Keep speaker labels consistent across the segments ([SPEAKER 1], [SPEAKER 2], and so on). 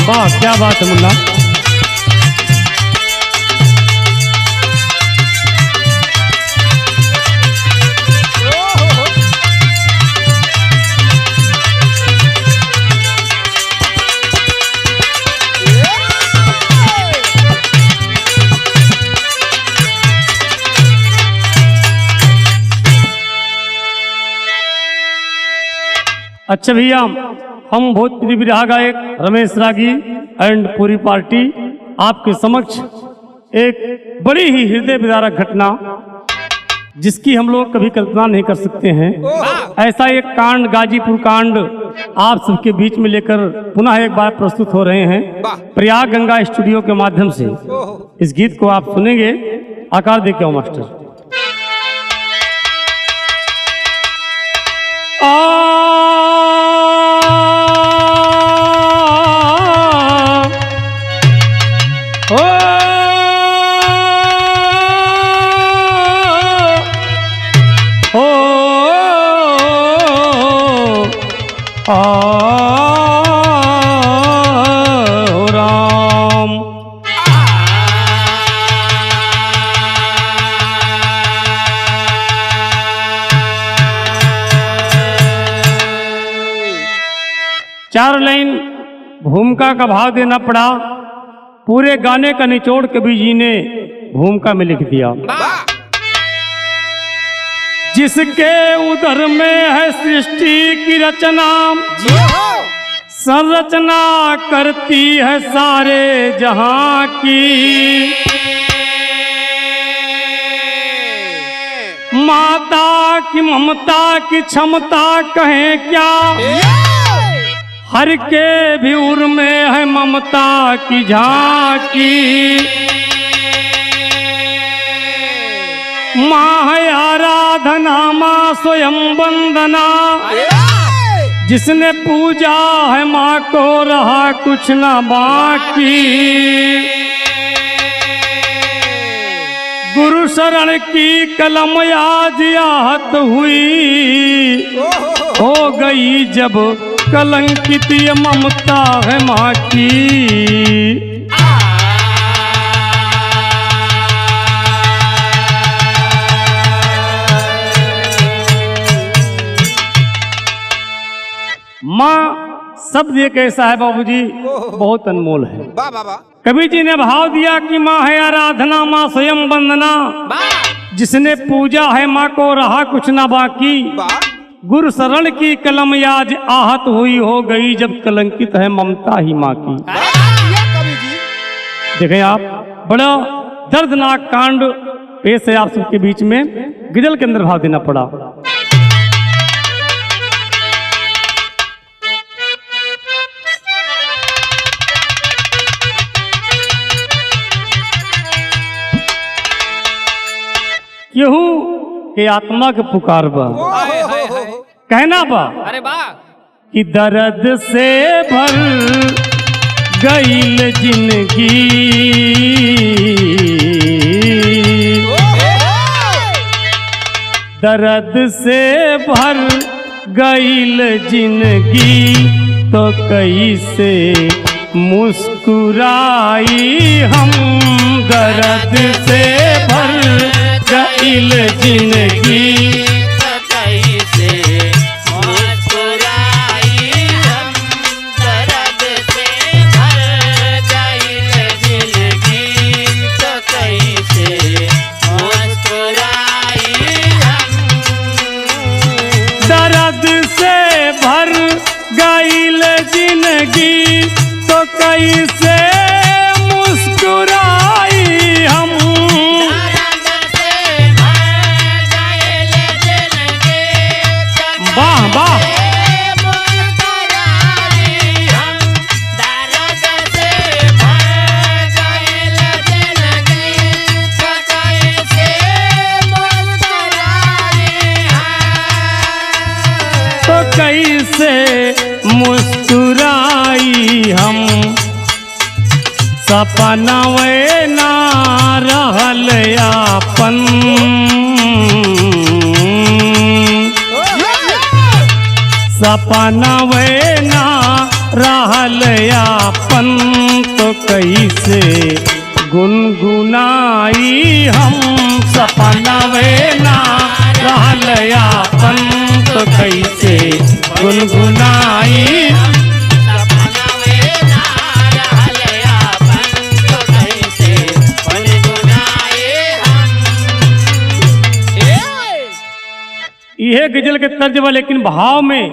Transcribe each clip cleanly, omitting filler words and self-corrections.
[SPEAKER 1] वाह क्या बात है मुन्ना। अच्छा भैया, हम भोजपुरी बिरहा गायक रमेश रागी एंड पूरी पार्टी आपके समक्ष एक बड़ी ही हृदय विदारक घटना, जिसकी हम लोग कभी कल्पना नहीं कर सकते हैं, ऐसा एक कांड, गाजीपुर कांड आप सबके बीच में लेकर पुनः एक बार प्रस्तुत हो रहे हैं प्रयाग गंगा स्टूडियो के माध्यम से। इस गीत को आप सुनेंगे, आकार दे के आओ मास्टर। राम चार लाइन भूमिका का भाव देना पड़ा। पूरे गाने का निचोड़ कवि जी ने भूमिका में लिख दिया। जिसके उदर में है सृष्टि की रचना, संरचना करती है सारे जहां की। माता की ममता की क्षमता कहें क्या, हर के भी उर में है ममता की झांकी। माँ है आराधना, माँ स्वयं वंदना, जिसने पूजा है माँ को रहा कुछ न बाकी। गुरु शरण की कलम आज आहत हुई, हो गई जब कलंकित ये ममता है माँ की। माँ शब्द एक ऐसा है बाबूजी, बहुत अनमोल है। कवि जी ने भाव दिया कि माँ है आराधना, माँ स्वयं वंदना, जिसने पूजा है माँ को रहा कुछ ना बाकी। गुरु शरण की कलम आज आहत हुई, हो गई जब कलंकित है ममता ही माँ की। देखें आप, बड़ा दर्दनाक कांड पेश है आप सबके बीच में, गजल के अंदर भाव देना पड़ा। केहू के आत्मा के पुकार बा, कहना बा, अरे बा कि दर्द से भर गईल जिंदगी, दर्द से भर गईल जिंदगी, तो कैसे मुस्कुराई हम। दर्द से भर गईल जिंदगी,
[SPEAKER 2] तो कैसे मुस्कुराई हम। दर्द से भर गईल जिंदगी, तो कैसे मुस्कुराई हम।
[SPEAKER 1] दर्द से भर गईल जिंदगी, तो कैसे मुस्कुराई हम। वाह वाह, तो कैसे मुस्कुराई हम। सपना वे ना रहल आपन, सपना वे ना रहल यापन तो कैसे गुनगुनाई हम सपनवे ना रहल यापन तो कैसे गुनगुनाई
[SPEAKER 2] सपनवे ना रहल यापन तो कैसे गुनगुनाए हम।
[SPEAKER 1] यह गजल के तर्ज में, लेकिन भाव में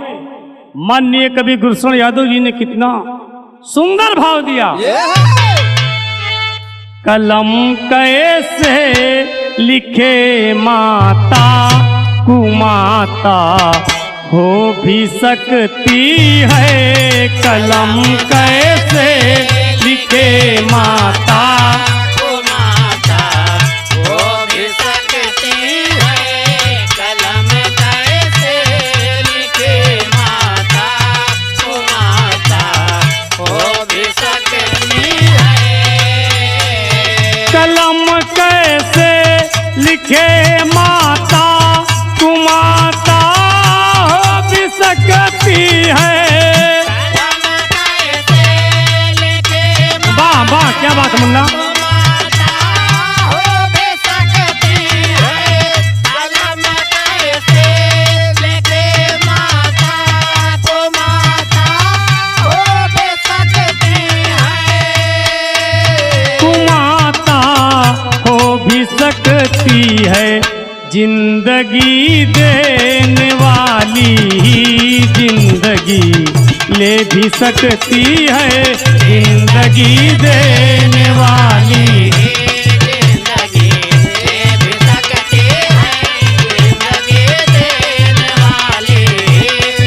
[SPEAKER 1] माननीय कवि गुरुशरण यादव जी ने कितना सुंदर भाव दिया। कलम कैसे लिखे माता कुमाता हो भी सकती है, कलम कैसे लिखे माता
[SPEAKER 2] माता हो भी सकती है, कलम कैसे लिखे माता माता हो भी सकती है।
[SPEAKER 1] कलम कैसे लिखे माता कुमाता हो भी सकती है।
[SPEAKER 2] कलम कैसे लिखे
[SPEAKER 1] वाह वाह, क्या बात है मुन्ना।
[SPEAKER 2] माता हो भी सकती है, कलम कैसे लिखे माता माता हो भी सकती है।
[SPEAKER 1] कुमाता हो भी सकती है, जिंदगी देने वाली जिंदगी ले भी सकती है, जिंदगी देने वाली
[SPEAKER 2] जिंदगी ले भी सकती है, जिंदगी देने वाली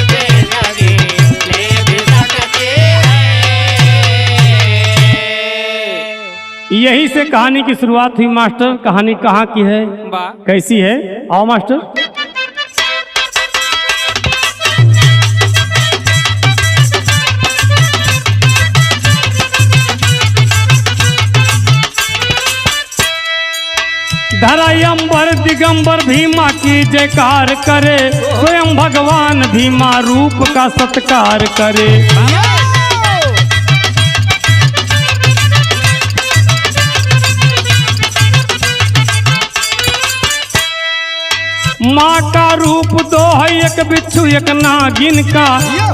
[SPEAKER 2] जिंदगी ले भी सकती है।
[SPEAKER 1] यही से कहानी की शुरुआत हुई मास्टर। कहानी कहाँ की है,
[SPEAKER 2] वाह
[SPEAKER 1] कैसी है, आओ मास्टर। धरा अंबर दिगंबर भीमा की जयकार करे, स्वयं भगवान भीमा रूप का सत्कार करे। माँ का रूप दो है, एक बिच्छू एक नागिन का,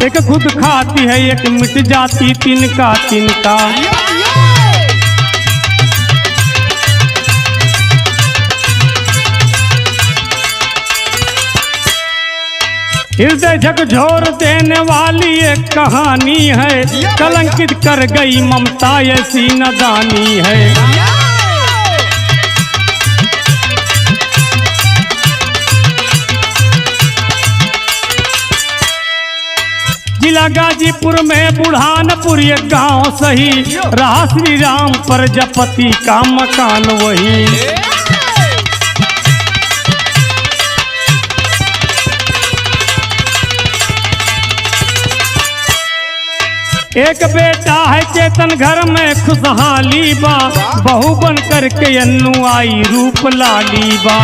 [SPEAKER 1] एक खुद खाती है एक मिट जाती तिनका तिनका। हृदय झकझोर देने वाली एक कहानी है, कलंकित कर गई ममता ऐसी नदानी है। जिला गाजीपुर में बुढ़ानपुर एक गांव सही, रहा श्री राम प्रजापति का मकान वही। एक बेटा है चेतन घर में खुशहाली बा, बहू बन करके अन्नू आई रूप लाली बा।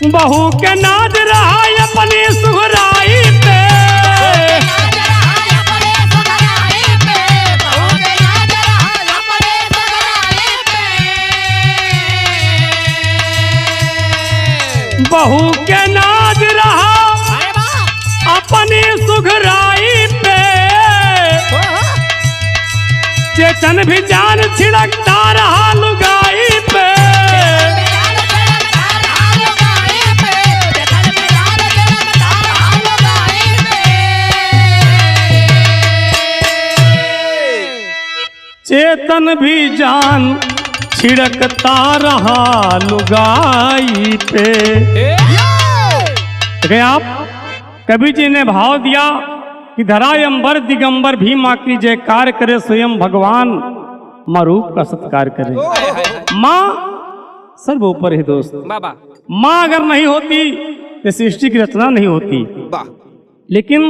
[SPEAKER 1] बहू के नाज रहा अपनी सुहराई पे, बहू के नाज रहा अपनी सुघराई पे, चेतन भी जान छिड़कता रहा लुगाई पे। चेतन भी जान छिड़कता रहा लुगाई पे। देखें आप, कवि जी ने भाव दिया कि धरा अंबर दिगंबर भी माँ की जयकार करे, स्वयं भगवान माँ रूप का सत्कार करे। माँ सर्वोपर है दोस्त।
[SPEAKER 2] बाबा
[SPEAKER 1] माँ अगर नहीं होती तो सृष्टि की रचना नहीं होती। लेकिन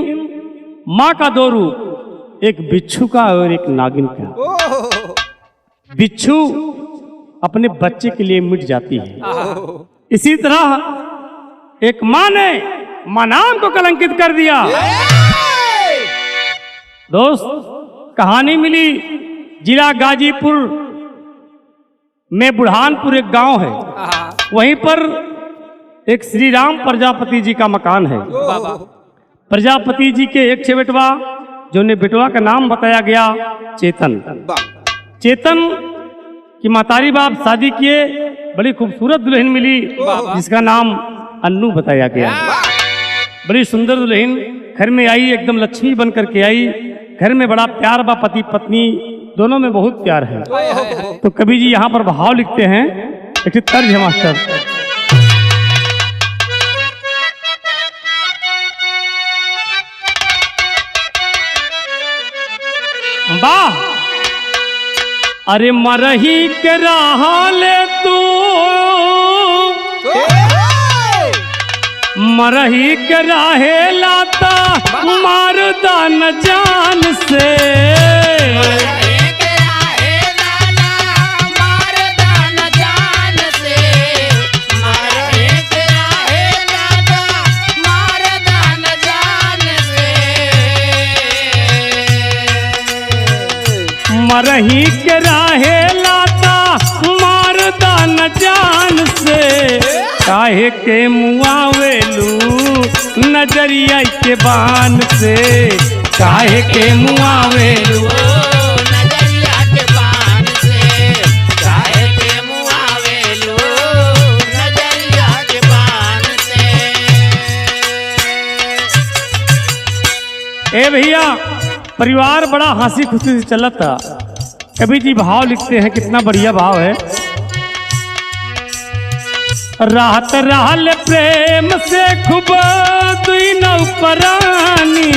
[SPEAKER 1] माँ का दो रूप, एक बिच्छू का और एक नागिन का। बिच्छू अपने बच्चे के लिए मिट जाती है। इसी तरह एक माँ ने माँ नाम को कलंकित कर दिया। दोस्त, कहानी मिली जिला गाजीपुर में बुढ़ानपुर एक गांव है, वहीं पर एक श्री राम प्रजापति जी का मकान है। प्रजापति जी के एक छे बेटवा, जो ने बेटवा का नाम बताया गया चेतन। चेतन की मातारी बाप शादी किए, बड़ी खूबसूरत दुल्हन मिली जिसका नाम अन्नू बताया गया। बड़ी सुंदर दुल्हन घर में आई, एकदम लक्ष्मी बन करके आई। घर में बड़ा प्यार बा, पति पत्नी दोनों में बहुत प्यार है। तो कवि जी यहाँ पर भाव लिखते हैं, एक तर्ज है मास्टर। वाह, अरे मरही के रहाले तू, मरही के राहे लाता मारदा न जान से। मरही के राहे लाता मारदा न जान से, काहे के मुआवेलू नजरिया के बान से, काहे के मुआवेलू
[SPEAKER 2] नजरिया के बान से, काहे के मुआवेलू नजरिया के बान से।
[SPEAKER 1] ए भैया, परिवार बड़ा हंसी खुशी से चलता। कवि जी भाव लिखते हैं, कितना बढ़िया भाव है। राहत रहल प्रेम से खूब दुई नौकरानी,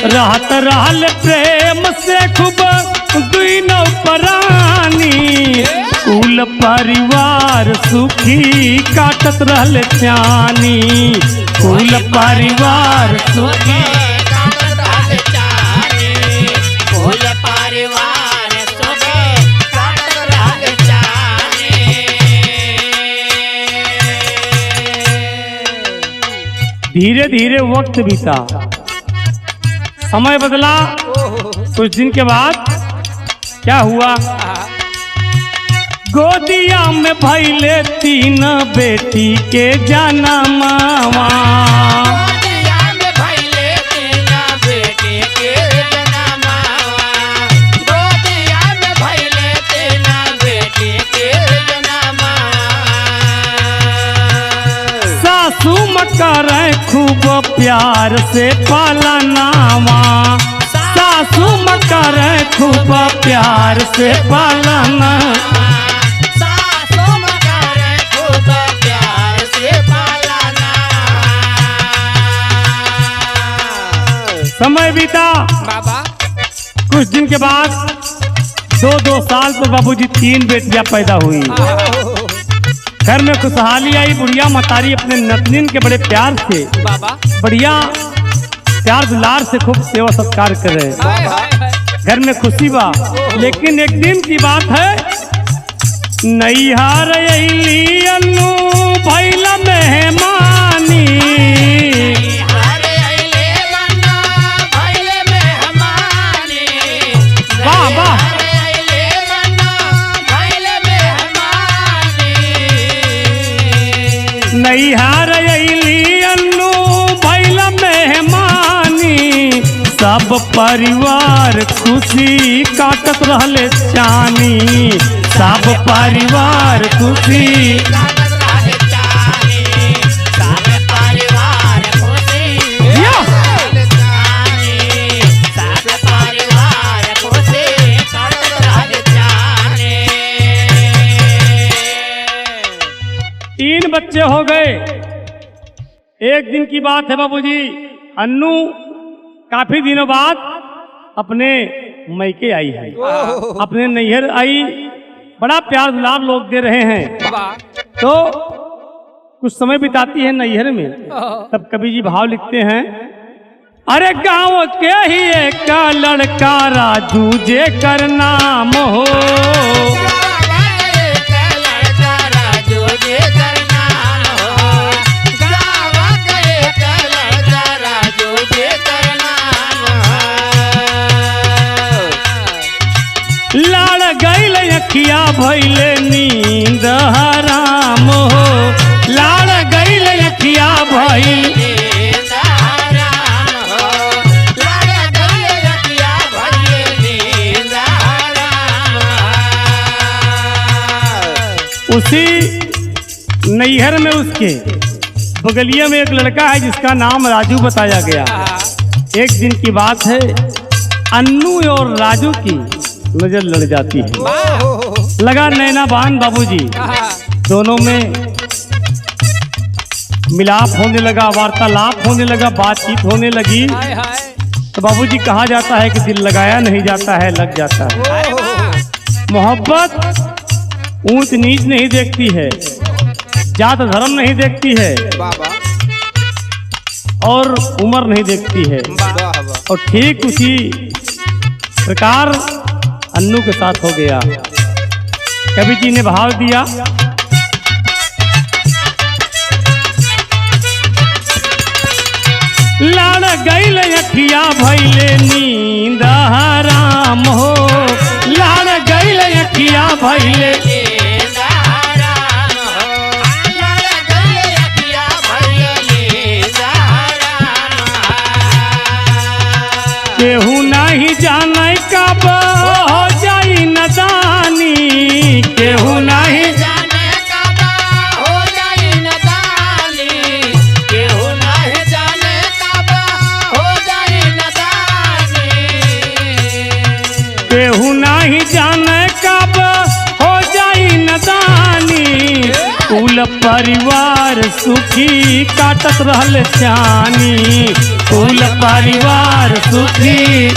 [SPEAKER 1] राहत रहल प्रेम से खूब दुई नौकरानी, कुल परिवार सुखी काटत रहल चानी, कुल परिवार सुखी
[SPEAKER 2] काटत रहल चानी, कुल परिवार सुखी काटत रहल चानी।
[SPEAKER 1] धीरे धीरे वक्त बीता, समय बदला। कुछ दिन के बाद क्या हुआ, गोदिया में भइले तीन बेटी के जनमावा।
[SPEAKER 2] गोदिया में भइले तीन बेटी के जनमावा, गोदिया में भइले तीन बेटी के जनमावा।
[SPEAKER 1] सासू मकर खूब प्यार से पालनावा, सासू मकर खूब प्यार से पालना।
[SPEAKER 2] सासू मकर खूब प्यार से पालना।
[SPEAKER 1] समय बीता,
[SPEAKER 2] बाबा
[SPEAKER 1] कुछ दिन के बाद 2-2 साल पर बाबूजी 3 बेटियां पैदा हुई। घर में खुशहाली आई। बुढ़िया मतारी अपने नतनीन के बड़े प्यार से,
[SPEAKER 2] बाबा
[SPEAKER 1] बढ़िया प्यार दुलार से खूब सेवा सत्कार कर रहे हैं। घर में खुशी बा। लेकिन एक दिन की बात है, नैहार अइली अन्नू भइला मेहमानी।
[SPEAKER 2] हरे अइले मन्ना भइले मेहमानी।
[SPEAKER 1] वाह वाह,
[SPEAKER 2] हरे अइले मन्ना भइले मेहमानी।
[SPEAKER 1] नैहार अइली अन्नू भइला मेहमानी। सब परिवार खुशी काटत रहले चानी, सब परिवार खुशी
[SPEAKER 2] काटत रहे चानी, सब परिवार खुशी
[SPEAKER 1] या।
[SPEAKER 2] काटत चानी, सब परिवार खुशी काटत रहे चानी।
[SPEAKER 1] 3 बच्चे हो गए। एक दिन की बात है बाबूजी, अन्नू काफी दिनों बाद अपने मैके आई है, अपने नैहर आई। बड़ा प्यार दुलार लोग दे रहे हैं। तो कुछ समय बिताती है नैहर में। तब कवि जी भाव लिखते हैं, अरे गांव के ही एक लड़का राजू जे कर नाम हो, लाड़ गईल अखिया भइले नींद हराम हो, लाड़ गईल अखिया भइल उसी नैहर में उसके बगलिया में एक लड़का है जिसका नाम राजू बताया गया। एक दिन की बात है, अन्नू और राजू की नजर लड़ जाती है। लगा नैना बान बाबूजी, दोनों में मिलाप होने लगा, वार्तालाप होने लगा, बातचीत होने लगी। तो बाबूजी कहा जाता है कि दिल लगाया नहीं जाता है, लग जाता है। मोहब्बत ऊंच नीच नहीं देखती है, जात धर्म नहीं देखती है, और उम्र नहीं देखती है। और ठीक उसी प्रकार अन्नू के साथ हो गया। कवि जी ने भाव दिया, लाड़ गईल अखिया भइले नींद हराम हो, लाड़ गईल अखिया भइले केहू नहीं जाने कब हो जाई नदानी, केहू नहीं
[SPEAKER 2] जाने कब हो जाई नदानी, केहू नहीं जाने कब हो जाई नदानी,
[SPEAKER 1] केहू नहीं जाने कब हो जाई नदानी। कुल परिवार सुखी काटत रहल चानी, कुल परिवार सुखी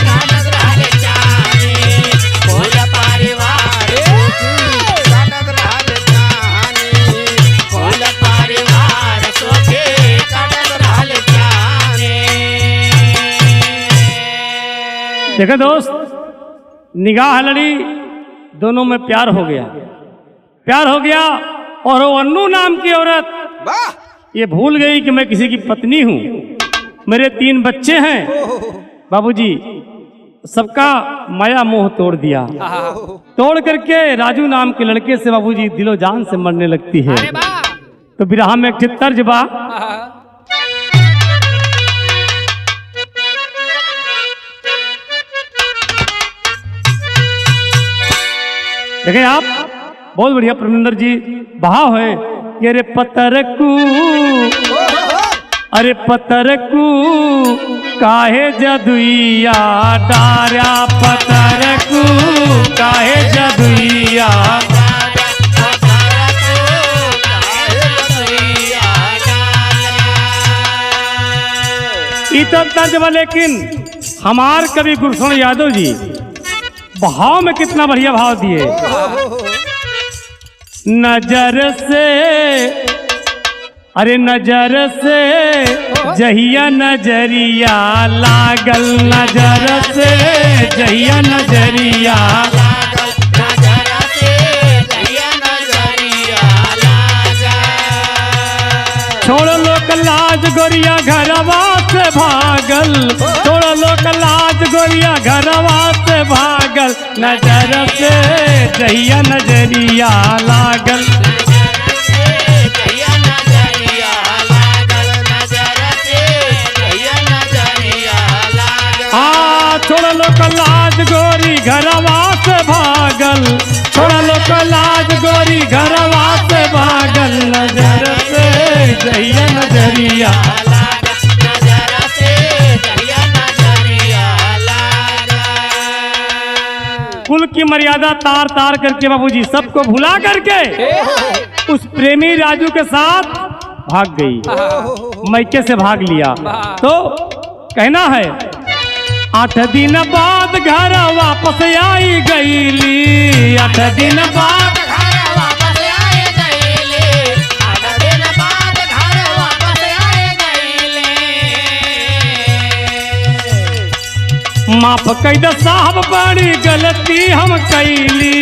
[SPEAKER 1] देखो दोस्त, निगाह लड़ी, दोनों में प्यार हो गया, प्यार हो गया। और वो अन्नू नाम की औरत ये भूल गई कि मैं किसी की पत्नी हूँ, मेरे 3 बच्चे हैं। बाबूजी सबका माया मोह तोड़ दिया, तोड़ करके राजू नाम के लड़के से बाबूजी दिलो जान से मरने लगती है। तो बिरहा में एक तर्ज बा, देखें आप, बहुत बढ़िया परमिंदर जी भाव है कि अरे पतरकू, अरे पतरकू काहे जदुइया डारा, पतरकू काहे जदुइया। इतना तर्ज बा, लेकिन हमार कवि गुरसोन यादव जी भाव में कितना बढ़िया भाव दिए। नजर से, अरे नजर से जहिया नजरिया लागल, नजर से जहिया नजरिया छोड़ लोक लाज गोरिया घरवा से भागल, छोड़ लोक लाज गोरिया घरवा से भागल, नजर से जहिया नजरिया लागल। छोड़ लोक लाज गोरी घरवा से भागल, छोड़ लोक लाज गोरी घरवा से भागल, नजर से जहिया नजरिया। कुल की मर्यादा तार तार करके बाबूजी सबको भुला करके उस प्रेमी राजू के साथ भाग गई, मैके से भाग लिया। तो कहना है 8 दिन बाद घर वापस आई गईली, 8 दिन बाद
[SPEAKER 2] घर वापस आई गईली,
[SPEAKER 1] माफ कैदा साहब बड़ी गलती हम कैली,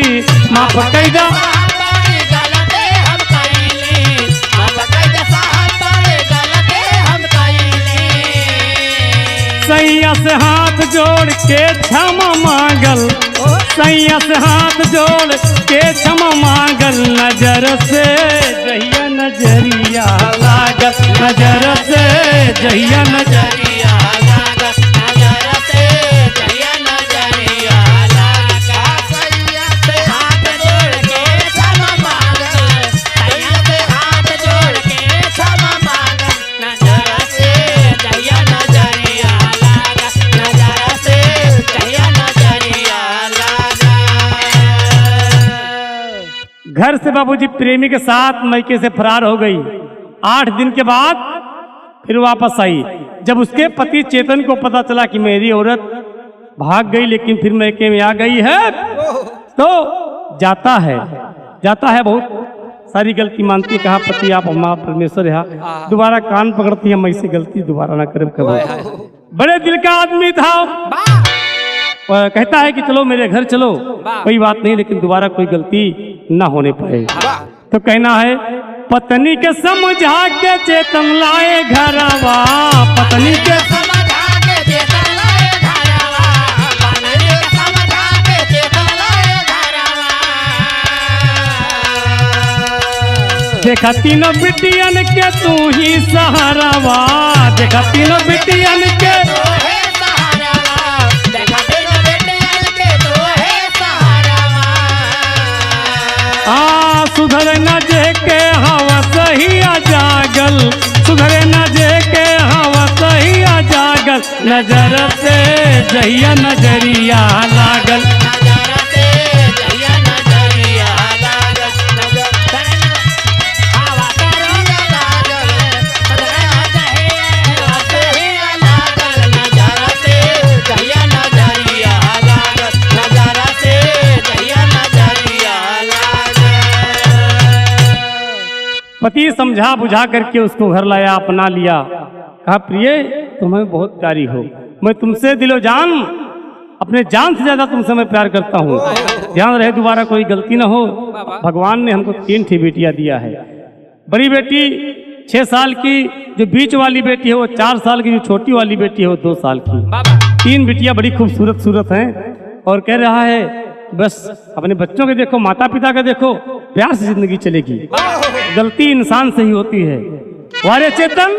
[SPEAKER 1] माफ कैदा
[SPEAKER 2] बड़ी गलती हम कैली, माफ कैदा साहब बड़ी गलती हम कैली।
[SPEAKER 1] सैया से हाथ जोड़ के क्षमा मांगल, सैया से हाथ जोड़ के क्षमा मांगल, नजर से जहिया नजरिया लागल, नजर से जहिया
[SPEAKER 2] नजरिया लागल, नजर से जहिया नजरिया लागल। सैया से हाथ जोड़ के क्षमा मांगल, सैया से हाथ जोड़ के क्षमा मांगल, नजर से जहिया नजरिया लागल, नजर से जहिया नजरिया लागल।
[SPEAKER 1] घर से बाबूजी प्रेमी के साथ मैके से फरार हो गई। 8 दिन के बाद फिर वापस आई। जब उसके पति चेतन को पता चला कि मेरी औरत भाग गई लेकिन फिर मैके में आ गई है, तो जाता है बहुत सारी गलती मानती है। कहा पति आप हमारा परमेश्वर है, दोबारा कान पकड़ती है, मैं इसे गलती दोबारा ना करे कभी। बड़े दिल का आदमी था, कहता है कि चलो मेरे घर चलो, कोई बात नहीं लेकिन दोबारा कोई गलती ना होने पाए। तो कहना है पत्नी के समझा के चेतन लाए घरवा, पत्नी के
[SPEAKER 2] समझा के चेतन लाए घरवा, पत्नी के समझा के चेतन लाए घरवा।
[SPEAKER 1] देखा तीनों बिटियन के तू ही सहारावा, देखा तीनों बिटियन के
[SPEAKER 2] तू है सहारावा, देखा तीनों बिटियन के तू है सहारावा।
[SPEAKER 1] सुधर न जे के हवा सही आ जागल, सुधरे न जे के हवा सही आ जागल, नजर से जहिया नजरिया लागल,
[SPEAKER 2] नजर से जहिया नजरिया लागल, नजर से हवा करोग लागल, सदरा जहिया सहिया लागल, नजर से जहिया नजरिया लागल, नजर से जहिया नजरिया लागल।
[SPEAKER 1] पति समझा बुझा करके उसको घर लाया, अपना लिया। कहा प्रिय तुम्हें बहुत प्यारी हो, मैं तुमसे दिलो जान, अपने जान से ज्यादा तुमसे मैं प्यार करता हूँ। ध्यान रहे दोबारा कोई गलती ना हो। भगवान ने हमको 3 ठे बेटियां दिया है। बड़ी बेटी 6 साल की, जो बीच वाली बेटी है वो 4 साल की, जो छोटी वाली बेटी है वो 2 साल की। 3 बेटियां बड़ी खूबसूरत हैं। और कह रहा है बस अपने बच्चों के देखो, माता पिता का देखो, प्यार से जिंदगी चलेगी। गलती इंसान से ही होती है। वारे चेतन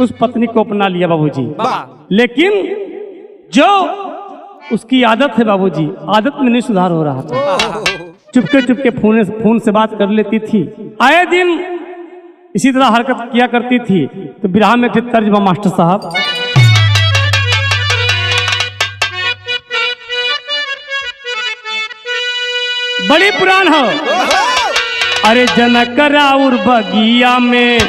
[SPEAKER 1] उस पत्नी को अपना लिया बाबूजी, लेकिन जो उसकी आदत है बाबूजी, आदत में नहीं सुधार हो रहा था। चुपके फोन से बात कर लेती थी, आए दिन इसी तरह हरकत किया करती थी। तो बिरहा में एक तर्जमा मास्टर साहब, बड़ी पुरान हो। अरे जनक राउर बगिया में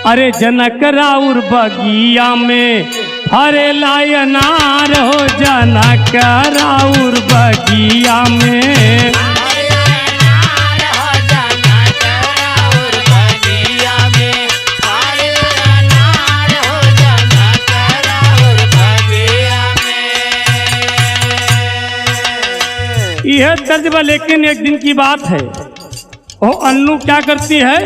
[SPEAKER 1] अरे जनक राउर बगिया में हरे लायनार हो, जनक राउर बगिया में यह तर्जमा। लेकिन एक दिन की बात है, वो अन्नू क्या करती है,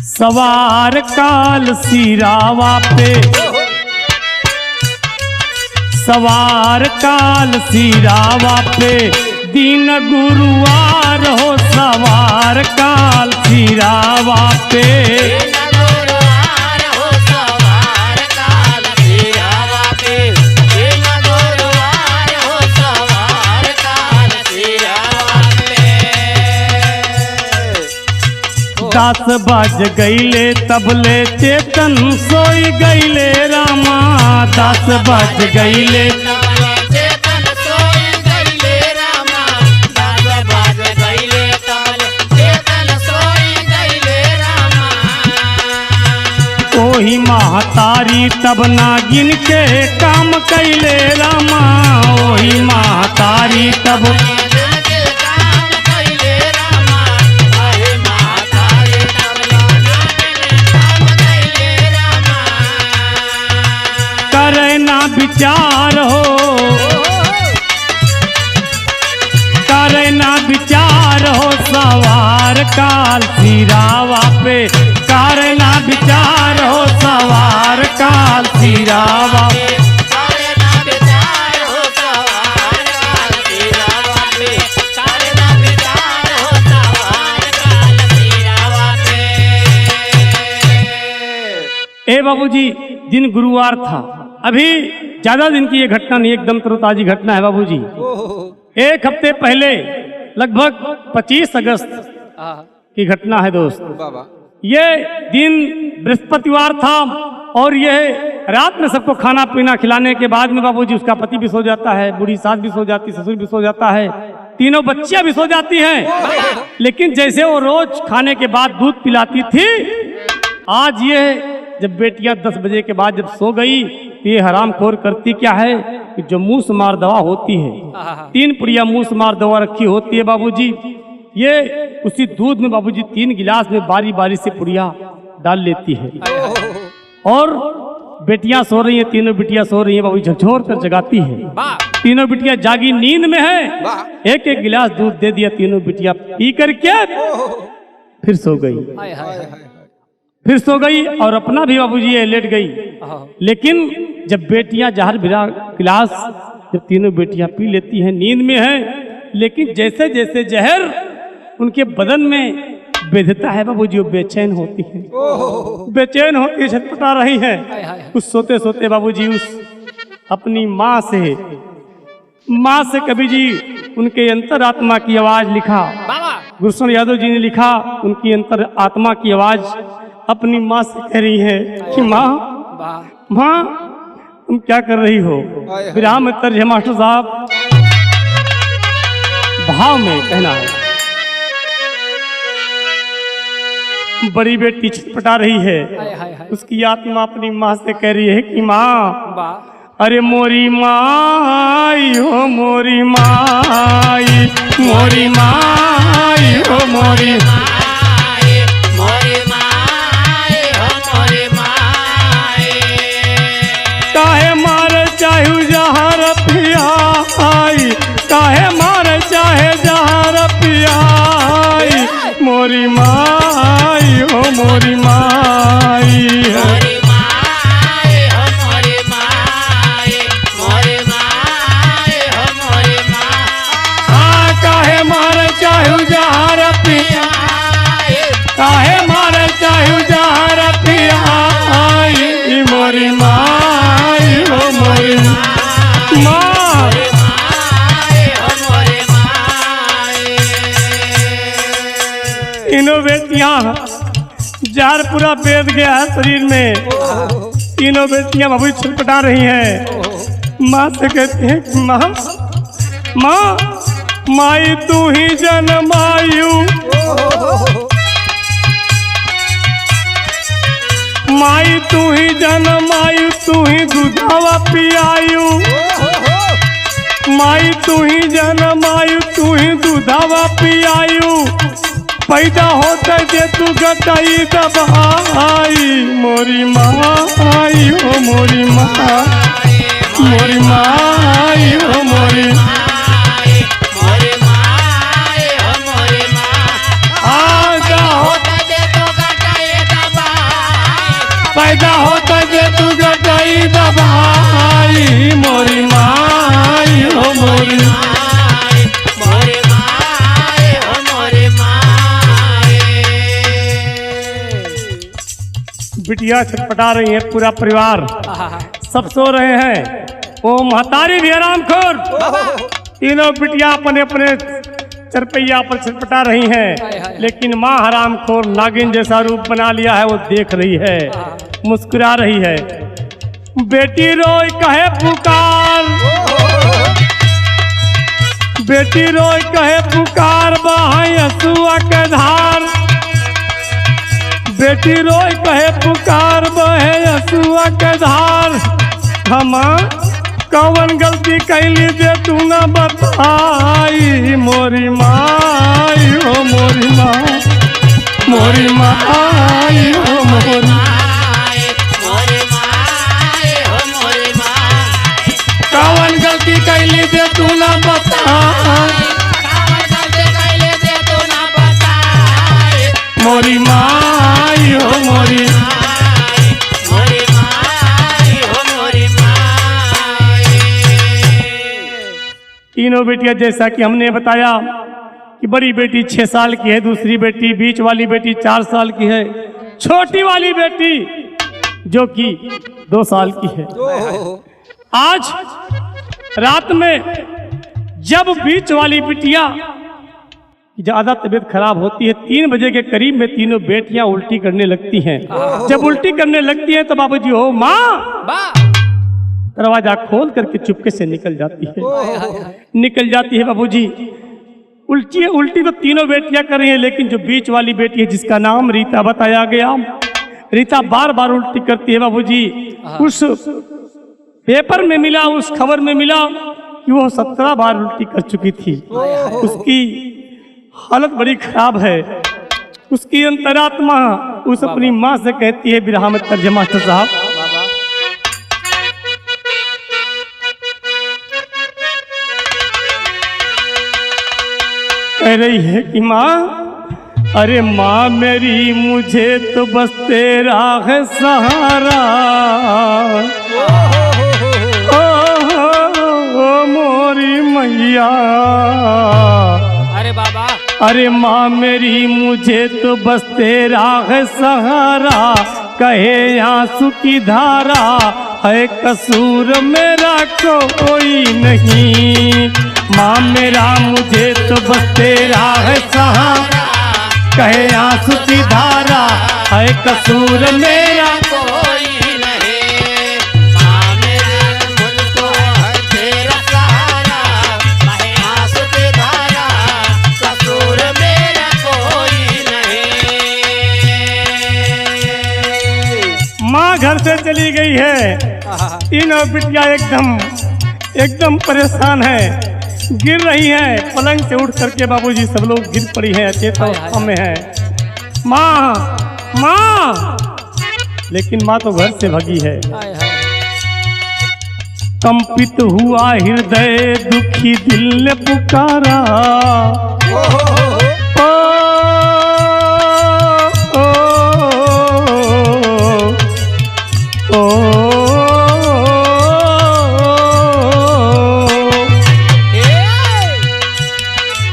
[SPEAKER 1] सवार काल सिरावा पे, सवार काल सिरावा पे, दिन गुरुवार हो, सवार काल सिरावा पे, दास बज गईले तबले चेतन सोई गईले रामा, दास बज गईले
[SPEAKER 2] चेतन सोई गईले रामा, दास बज गईले तबले चेतन सोई गईले रामा।
[SPEAKER 1] ओही महतारी तब नागिन के काम कैले रामा, ओही महतारी तब करे ना विचार हो सवार काल सिरावा
[SPEAKER 2] करे ना विचार हो सवार काल सिरावा पे करे ना विचार हो सवार काल सिरावा पे।
[SPEAKER 1] ए बाबूजी दिन गुरुवार था, अभी ज्यादा दिन की ये घटना नहीं, एकदम तरोताजी घटना है बाबूजी। एक हफ्ते पहले लगभग 25 अगस्त की घटना है दोस्त। ये दिन बृहस्पतिवार था और ये रात में सबको खाना पीना खिलाने के बाद में बाबूजी उसका पति भी सो जाता है, बूढ़ी सास भी सो जाती, ससुर भी सो जाता है, तीनों बच्चियां भी सो जाती हैं। लेकिन जैसे वो रोज खाने के बाद दूध पिलाती थी, आज ये जब बेटियां 10 बजे के बाद जब सो गई तो ये हरामखोर करती क्या है कि जो मुंह मार दवा होती है, 3 पुड़िया मुंह मार दवा रखी होती है बाबूजी, ये उसी दूध में बाबूजी 3 गिलास में बारी बारी से पुड़िया डाल लेती है और बेटियां सो रही हैं, तीनों बेटियां सो रही हैं, बाबूजी झकझोर कर जगाती है। तीनों बेटियां जागी नींद में है, एक एक गिलास दूध दे दिया, तीनों बेटियां पी करके फिर सो गई, फिर सो गई और अपना भी बाबूजी ये लेट गई। लेकिन जब बेटियां जहर भरा गिलास जब तीनों बेटियां पी लेती हैं, नींद में है, लेकिन जैसे जैसे जहर उनके बदन में बेधता है बाबूजी, वो बेचैन होती है, बेचैन होती है, छटपटा रही है। उस सोते सोते बाबूजी उस अपनी माँ से कवि जी उनके अंतरात्मा की आवाज लिखा, गुरुशरण यादव जी ने लिखा, उनकी अंतर आत्मा की आवाज अपनी माँ से कह रही है कि माँ तुम क्या कर रही हो। विराह में तर्ज है मास्टर साहब, भाव में कहना है, बड़ी बेटी छटपटा रही है, उसकी आत्मा अपनी माँ से कह रही है कि माँ, अरे मोरी माई हो मोरी माई, मोरी माई हो मोरी काहे मारे चाहे जहर पियाई, काहे मारे चाहे जहर पियाई, मोरी माई हो मोरी माई है। काहे मारे चाहे जहर पियाई, काहे मारे चाहे जहर पियाई, मोरी माई हो मोरी माँ। तीनों बेटियां जार पूरा बेद गया है शरीर में, तीनों बेटियां बाबू छटपटा रही हैं। माँ से कहती हैं कि माँ माई तू ही जन्मायु, माई तू ही जन्मायु, तू ही दूधावा पियायु, माई तू ही जन्मायु, तू ही दूधावा पियायु, पैदा होता जे तू गटाई दबाई, मोरी माई हो मोरी माँ, मोरी माई हो मोरी पैदा होता जे तू गटाई दबाई, मोरी माई हो मोरी बिटिया छटपटा रही है, पूरा परिवार सब सो रहे हैं, वो महतारी भी आराम खोर, तीनों बिटिया अपने अपने चरपैया पर छटपटा रही हैं, लेकिन माँ हराम खोर नागिन जैसा रूप बना लिया है, वो देख रही है, मुस्कुरा रही है। बेटी रोई कहे पुकार, बेटी रोई कहे पुकार, बहाई हसुआ के धार, बेटी रोई कहे पुकार, बहे हसुआ के धार, हम कौन गलती कैली दे तू न बताई, मोरी माई हो मोरी माँ, मोरी माई हो मोरी कौन गलती कैली दे तू न बताई, मोरी माई हो तीनों बेटियां, जैसा कि हमने बताया कि बड़ी बेटी 6 साल की है, दूसरी बेटी, बीच वाली बेटी 4 साल की है, छोटी वाली बेटी जो कि 2 साल की है। आज रात में जब बीच वाली बिटिया की ज्यादा तबीयत खराब होती है, 3 बजे के करीब में तीनों बेटियां उल्टी करने लगती हैं। जब उल्टी करने लगती हैं तो बाबूजी हो माँ दरवाजा खोल करके चुपके से निकल जाती है बाबूजी। उल्टी तो तीनों बेटियां कर रही हैं, लेकिन जो बीच वाली बेटी है जिसका नाम रीता बताया गया, रीता बार बार उल्टी करती है बाबूजी। उस पेपर में मिला, उस खबर में मिला कि वो 17 बार उल्टी कर चुकी थी। उसकी हालत बड़ी खराब है। उसकी अंतरात्मा उस अपनी माँ से कहती है, बिरहा में तर्जमा मास्टर साहब, कह रही है कि माँ, अरे माँ मेरी मुझे तो बस तेरा है सहारा, ओ मोरी मैया।
[SPEAKER 2] अरे बाबा,
[SPEAKER 1] अरे माँ मेरी मुझे तो बस तेरा है सहारा, कहे आंसू की धारा, है कसूर मेरा कोई नहीं। माँ मेरा मुझे तो बस तेरा है सहारा, कहे आंसू की धारा, है कसूर मेरा
[SPEAKER 2] कोई नहीं। माँ मेरे मुझको है तेरा सहारा, कहे आंसू की धारा, कसूर मेरा कोई नहीं।
[SPEAKER 1] माँ घर से चली गई है। तीनों बिटिया एकदम परेशान है, गिर रही है। पलंग से उठ करके बाबूजी सब लोग गिर पड़ी हैं, अचेत अवस्था में है। माँ, लेकिन माँ तो घर से भगी है। कंपित हुआ हृदय, दुखी दिल ने पुकारा,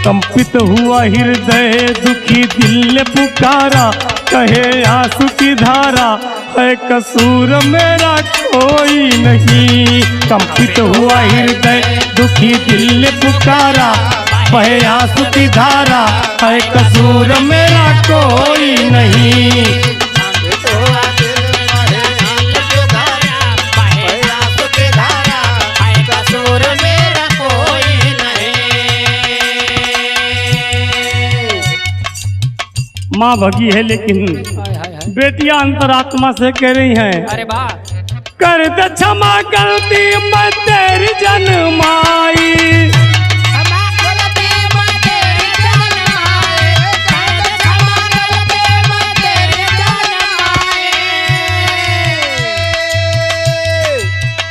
[SPEAKER 1] कंपित हुआ हृदय, दुखी दिल ने पुकारा, कहे आंसू की धारा, है कसूर मेरा कोई नहीं। कंपित हुआ हृदय, दुखी दिल ने पुकारा, कहे आंसू की धारा, है कसूर मेरा कोई नहीं। माँ भगी है, लेकिन बेटियां अंतरात्मा से कह रही हैं,
[SPEAKER 2] अरे बा,
[SPEAKER 1] कर दे क्षमा गलती मैं तेरी जन्माई,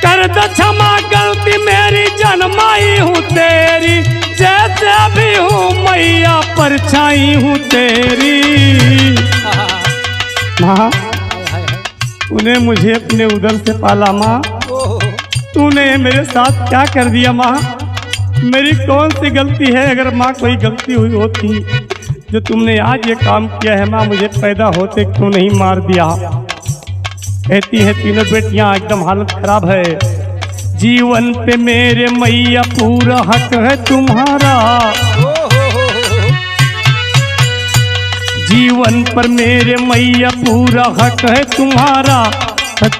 [SPEAKER 1] कर दे क्षमा गलती मेरी जन्माई हूँ तेरी, जैसे भी हूँ मैया परछाई हूँ तेरी। माँ, तूने मुझे अपने उदर से पाला माँ, तूने मेरे साथ क्या कर दिया माँ? मेरी कौन सी गलती है? अगर माँ कोई गलती हुई होती जो तुमने आज ये काम किया है माँ, मुझे पैदा होते क्यों नहीं मार दिया? कहती है तीनों बेटियां, एकदम हालत खराब है। जीवन पे मेरे मैया पूरा हक है तुम्हारा, जीवन पर मेरे मैया पूरा हक है तुम्हारा,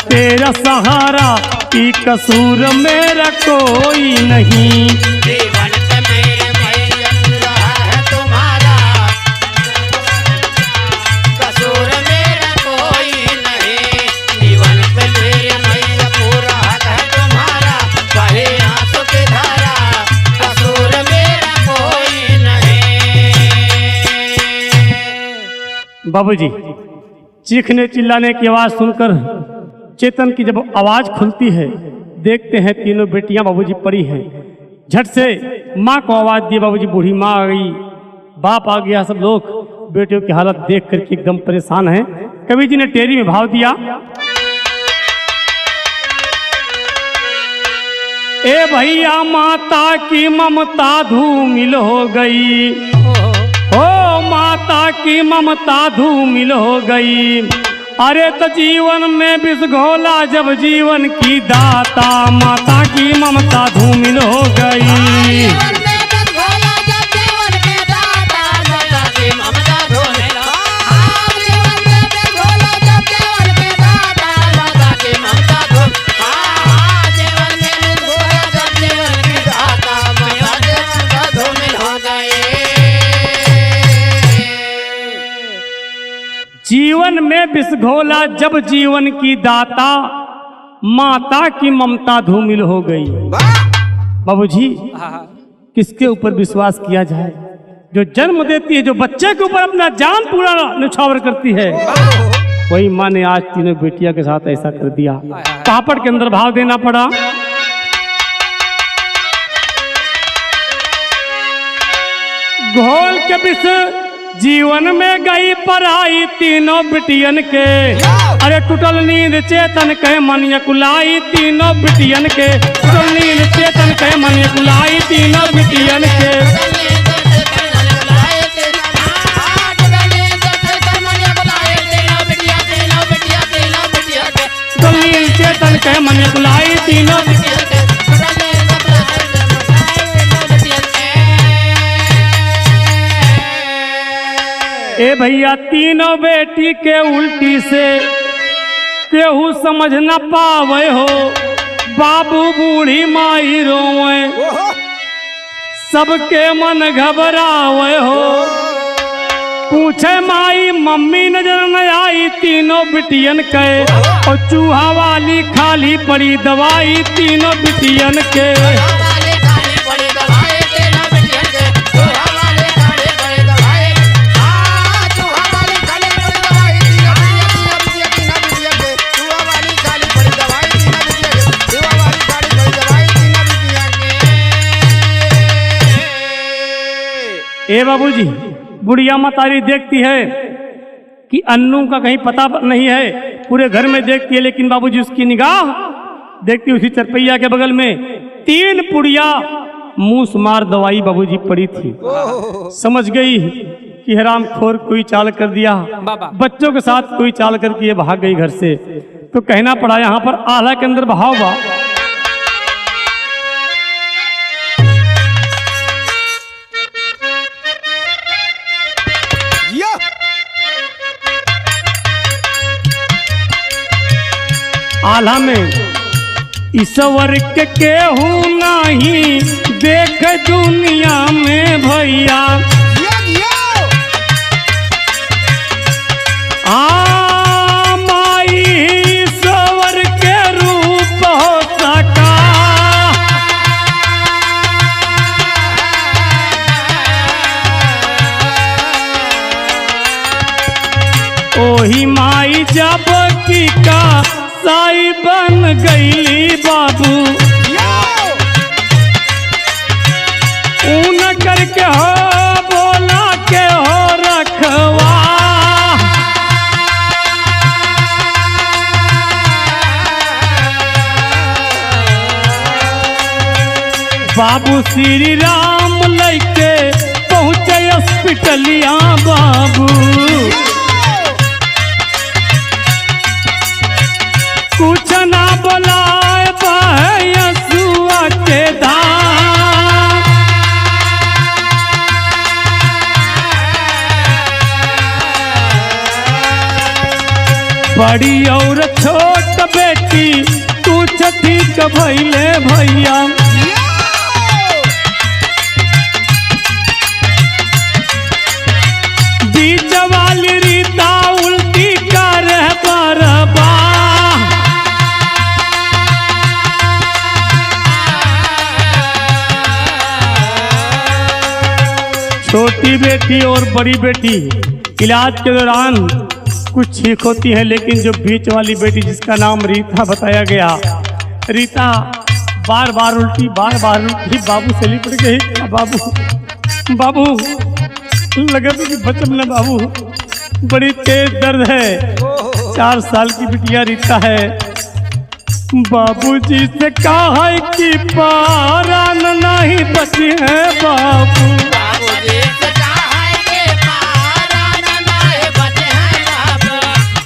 [SPEAKER 1] तेरा सहारा की कसूर मेरा कोई नहीं।
[SPEAKER 2] जीवन पे मेरे मैया पूरा है तुम्हारा, कसूर मेरा कोई नहीं। जीवन पे मेरे मैया पूरा है तुम्हारा, कहे आंसू की धारा, कसूर मेरा कोई नहीं।
[SPEAKER 1] बाबूजी, चीखने चिल्लाने की आवाज सुनकर चेतन की जब आवाज खुलती है, देखते हैं तीनों बेटियां बाबूजी पड़ी हैं। झट से माँ को आवाज दी, बाबूजी बूढ़ी माँ आ गई, बाप आ गया, सब लोग बेटियों की हालत देख करके एकदम परेशान हैं। कवि जी ने टेरी में भाव दिया, ए भैया माता की ममता धूमिल हो गई, ओ माता की ममता धूमिल हो गई। अरे तो जीवन में विष घोला जब जीवन की दाता, माता की ममता धूमिल हो गई। जीवन में विष घोला जब जीवन की दाता, माता की ममता धूमिल हो गई। बाबूजी किसके ऊपर विश्वास किया जाए? जो जन्म देती है, जो बच्चे के ऊपर अपना जान पूरा न्यौछावर करती है, वही माँ ने आज तीनों बेटिया के साथ ऐसा कर दिया। पापड़ के अंदर भाव देना पड़ा। घोल के विष जीवन में गई पराई तीनों बिटियन के। अरे टूटल नींद चेतन के मन यकुलाई तीनों बिटियन के, टूटल नींद चेतन के मन यकुलाई तीनों बिटियन के। टूटल नींद चेतन के मन यकुलाई तीनों। ए भैया तीनों बेटी के उल्टी से केहू समझ न पावे हो, बाबू बूढ़ी माई रोवे, सबके मन घबरावे हो। पूछे माई मम्मी नजर न आई तीनों बिटियन के, और चूहा वाली खाली पड़ी दवाई तीनों बिटियन के। ए बाबूजी, बुढ़िया मतारी देखती है कि अन्नू का कहीं पता नहीं है, पूरे घर में देखती है, लेकिन बाबूजी उसकी निगाह देखती उसी चरपैया के बगल में 3 पुड़िया मूस मार दवाई बाबूजी पड़ी थी। समझ गई कि हरामखोर कोई चाल कर दिया, बच्चों के साथ कोई चाल करके ये भाग गई घर से। तो कहना पड़ा यहाँ पर आला के अंदर बहाव बा। आला में ईश्वर के केहू नहीं देख दुनिया में भैया, माई ईश्वर के रूप हो सका। ओही माई जब की का साई बन गई बाबू, ऊन करके हो बोला के हो रखवा। बाबू श्री राम लेके पहुँचे हॉस्पिटलिया बाबू, कुछ ना बोलाए यसुआ के धाम। बड़ी और छोट बेटी तू ठीक भैले भैया, बीच वाली रीता उल्टी कर बरबा। छोटी बेटी और बड़ी बेटी इलाज के दौरान कुछ ठीक होती है, लेकिन जो बीच वाली बेटी जिसका नाम रीता बताया गया, रीता बार बार उल्टी बाबू से लिपट गई। बाबू लगा कि बचम ना बाबू, बड़ी तेज दर्द है। 4 साल की बिटिया रीता है, बाबूजी से कहा है कि पारान नहीं बची है बाबू।
[SPEAKER 2] बाबूजी से कहा है कि पारान नहीं बचे हैं बाबू।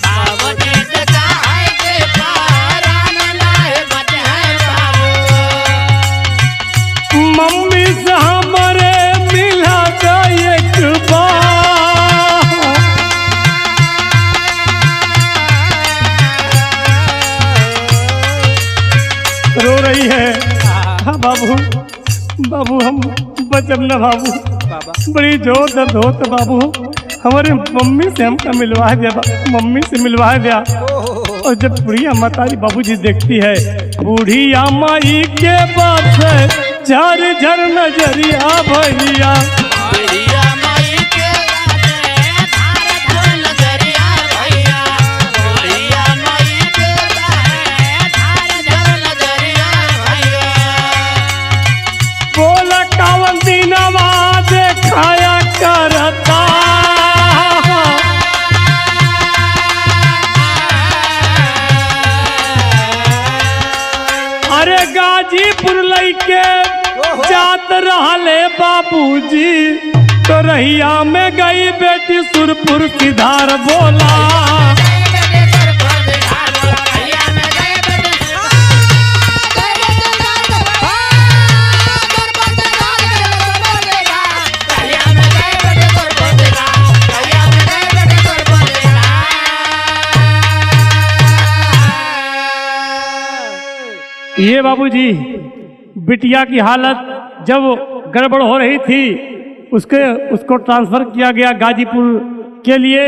[SPEAKER 2] बाबूजी से कहा है कि पारान नहीं बचे हैं बाबू।
[SPEAKER 1] मम्मी से हमारे मिला था एक बार। रो रही है। हाँ बाबू, बाबू हम बचब न बाबू, बड़ी जोर दर्द होता बाबू। हमारे मम्मी से हमका मिलवा दिया, मम्मी से मिलवा दिया। और जब बुढ़िया माताजी बाबूजी देखती है, बुढ़िया माई के बात से झर झर नजरिया भैया।
[SPEAKER 2] बुढ़िया माई के बाते धार धार नजरिया भैया। बुढ़िया माई के बाते धार धार नजरिया भैया।
[SPEAKER 1] बोला कावन दीनवा देखाया करता। अरे गाजीपुर लइके जात रहले बाबूजी, तो रहिया में गई बेटी सुरपुर सिधार बोला। ये बाबूजी बिटिया की हालत जब गड़बड़ हो रही थी, उसको ट्रांसफर किया गया गाजीपुर के लिए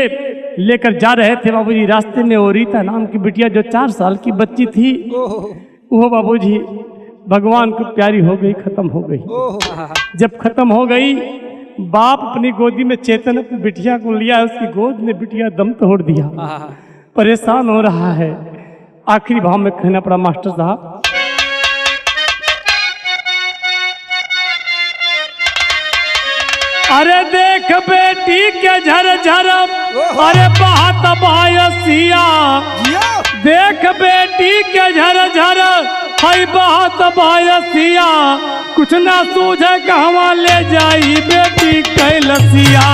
[SPEAKER 1] लेकर जा रहे थे बाबूजी। रास्ते में वो रीता नाम की बिटिया जो 4 साल की बच्ची थी, वो बाबूजी भगवान को प्यारी हो गई, खत्म हो गई। जब खत्म हो गई, बाप अपनी गोदी में चेतन अपनी बिटिया को लिया, उसकी गोद में बिटिया दम तोड़ दिया। परेशान हो रहा है। आखिरी भाव में कहना पड़ा मास्टर साहब, अरे देख बेटी के झर झर, अरे बहत बायसिया। देख बेटी के झर झर, हई बहत बायसिया। कुछ ना सूझे कहवा ले जाई बेटी कैलसिया।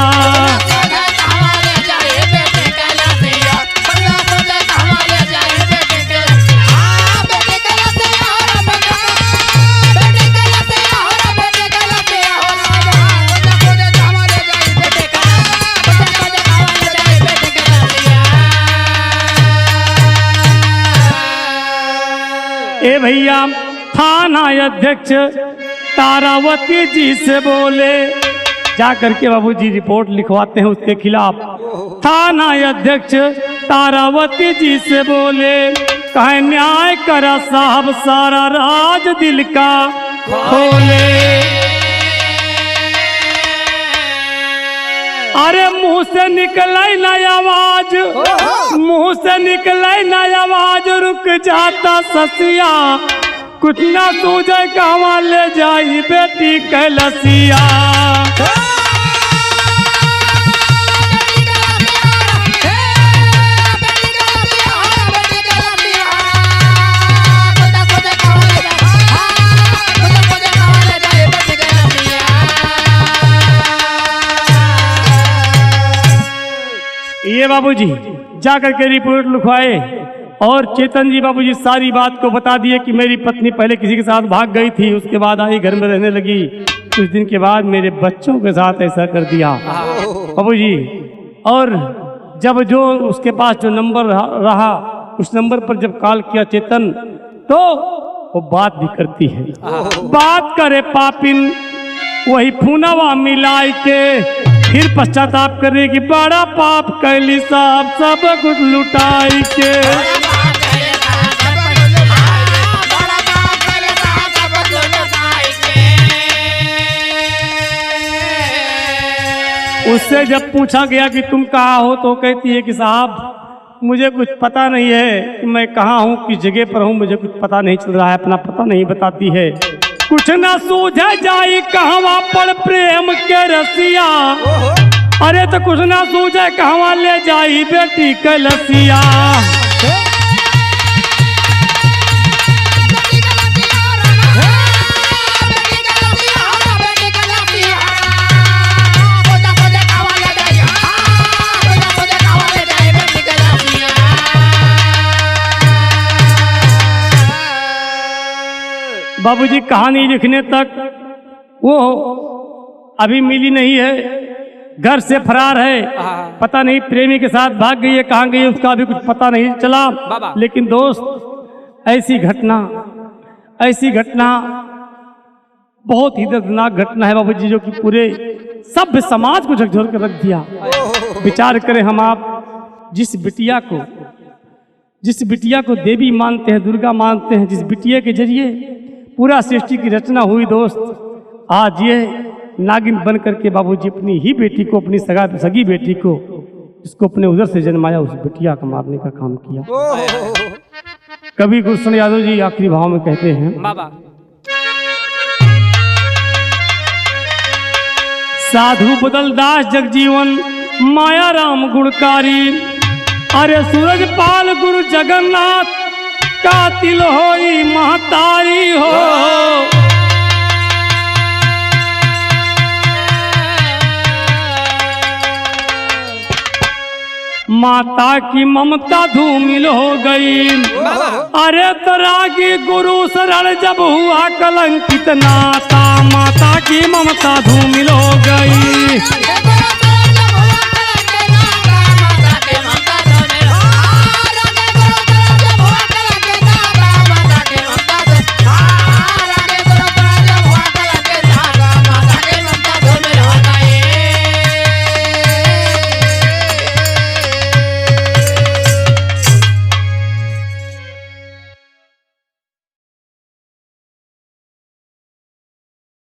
[SPEAKER 1] ए भैया, थाना अध्यक्ष तारावती जी से बोले, जा करके बाबूजी रिपोर्ट लिखवाते हैं उसके खिलाफ। थाना अध्यक्ष तारावती जी से बोले, कहे न्याय करा साहब, सारा राज दिल का खोले। अरे मुंह से निकले ना आवाज, मुंह से निकले ना आवाज, रुक जाता ससिया। कुछ ना सूझे कहवा ले जाई बेटी कैलसिया। ये बाबूजी जाकर के रिपोर्ट लिखवाए और चेतन जी बाबूजी सारी बात को बता दिए कि मेरी पत्नी पहले किसी के साथ भाग गई थी, उसके बाद आई, घर में रहने लगी, कुछ दिन के बाद मेरे बच्चों के साथ ऐसा कर दिया बाबूजी। और जब जो उसके पास जो नंबर रहा, उस नंबर पर जब कॉल किया चेतन, तो वो बात भी करती है। बात करे पापिन, वही फूनवा मिलाई के, फिर पश्चाताप करे कि बड़ा पाप कैली साहब, सब कुछ लुटाई के। उससे जब पूछा गया कि तुम कहाँ हो, तो कहती है कि साहब मुझे कुछ पता नहीं है कि मैं कहाँ हूँ, किस जगह पर हूँ, मुझे कुछ पता नहीं चल रहा है, अपना पता नहीं बताती है। कुछ ना सूझे जाई कहवा पर प्रेम के रसिया। अरे तो कुछ ना सूझे कहवा ले जाई बेटी कैलसिया। बाबूजी कहानी लिखने तक वो अभी मिली नहीं है, घर से फरार है, पता नहीं प्रेमी के साथ भाग गई है, कहाँ गई है उसका अभी कुछ पता नहीं चला। लेकिन दोस्त ऐसी घटना बहुत ही दर्दनाक घटना है बाबूजी, जो कि पूरे सभ्य समाज को झकझोर कर रख दिया। विचार करें हम आप, जिस बिटिया को देवी मानते हैं, दुर्गा मानते हैं, जिस बिटिया के जरिए पूरा सृष्टि की रचना हुई दोस्त, आज ये नागिन बन करके बाबूजी अपनी ही बेटी को, अपनी सगी बेटी को, जिसको अपने उधर से जन्माया, उस बिटिया को मारने का काम किया। कवि गुलशन यादव जी आखिरी भाव में कहते हैं, साधु बदल दास जगजीवन माया राम गुणकारी, अरे सूरज पाल गुरु जगन्नाथ कातिल होई महतारी हो। माता की ममता धूमिल हो गई, अरे तरागी गुरु शरण जब हुआ कलंकित नाता, माता की ममता धूमिल हो गई।